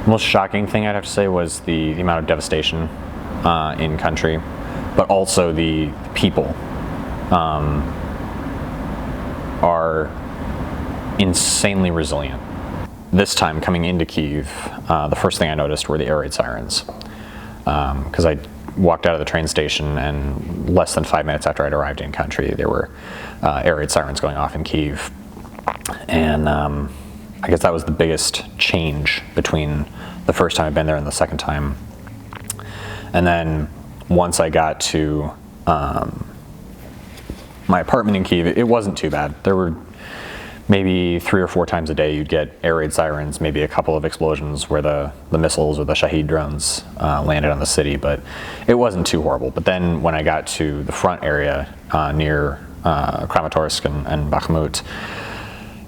most shocking thing I'd have to say was the amount of devastation in country, but also the people are insanely resilient. This time coming into Kyiv, the first thing I noticed were the air raid sirens, because I walked out of the train station and less than 5 minutes after I'd arrived in country, there were air raid sirens going off in Kyiv. And I guess that was the biggest change between the first time I'd been there and the second time. And then once I got to my apartment in Kyiv, it wasn't too bad. There were maybe 3 or 4 times a day you'd get air raid sirens, maybe a couple of explosions where the missiles or the Shahid drones landed on the city, but it wasn't too horrible. But then when I got to the front area near Kramatorsk and Bakhmut,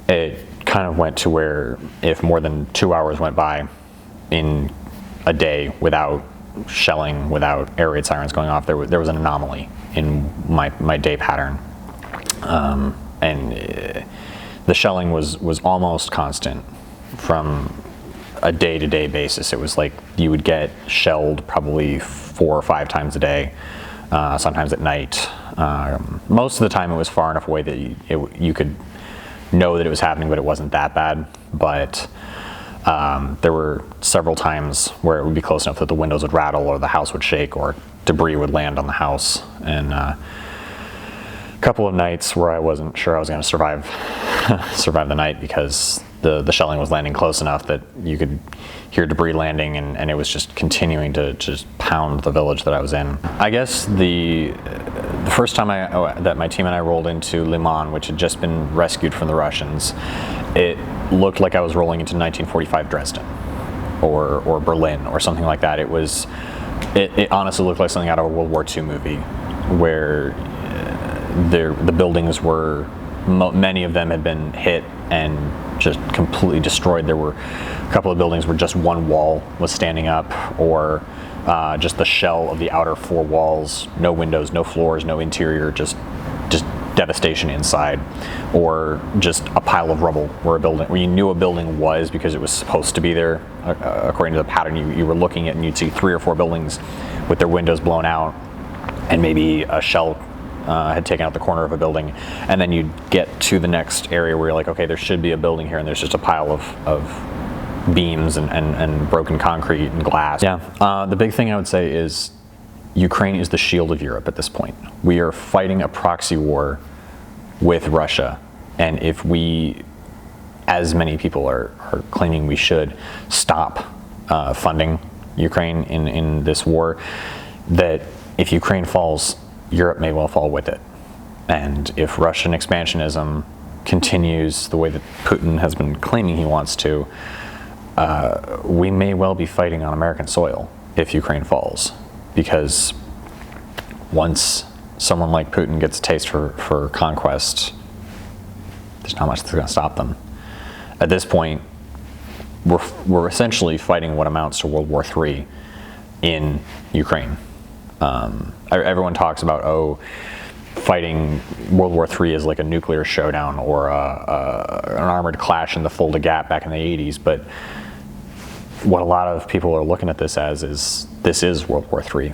it kind of went to where if more than 2 hours went by in a day without shelling, without air raid sirens going off, there was an anomaly in my day pattern. The shelling was almost constant from a day-to-day basis. It was like you would get shelled probably 4 or 5 times a day, sometimes at night. Most of the time it was far enough away that you could know that it was happening, but it wasn't that bad. But there were several times where it would be close enough that the windows would rattle or the house would shake or debris would land on the house. And a couple of nights where I wasn't sure I was going to survive the night because the shelling was landing close enough that you could hear debris landing, and it was just continuing to just pound the village that I was in. I guess the first time that my team and I rolled into Liman, which had just been rescued from the Russians, it looked like I was rolling into 1945 Dresden or Berlin or something like that. It honestly looked like something out of a World War II movie where the buildings were, many of them had been hit and just completely destroyed. There were a couple of buildings where just one wall was standing up, or just the shell of the outer 4 walls, no windows, no floors, no interior, just devastation inside, or just a pile of rubble where you knew a building was because it was supposed to be there according to the pattern you were looking at, and you'd see 3 or 4 buildings with their windows blown out, and maybe a shell had taken out the corner of a building, and then you'd get to the next area where you're like, okay, there should be a building here, and there's just a pile of beams and broken concrete and glass. Yeah, the big thing I would say is Ukraine is the shield of Europe at this point. We are fighting a proxy war with Russia, and if we, as many people are claiming we should, stop funding Ukraine in this war, that if Ukraine falls, Europe may well fall with it. And if Russian expansionism continues the way that Putin has been claiming he wants to, we may well be fighting on American soil if Ukraine falls. Because once someone like Putin gets a taste for conquest, there's not much that's going to stop them. At this point, we're essentially fighting what amounts to World War III in Ukraine. Everyone talks about, fighting World War III is like a nuclear showdown or an armored clash in the Fulda Gap back in the 80s, but what a lot of people are looking at this as is World War III.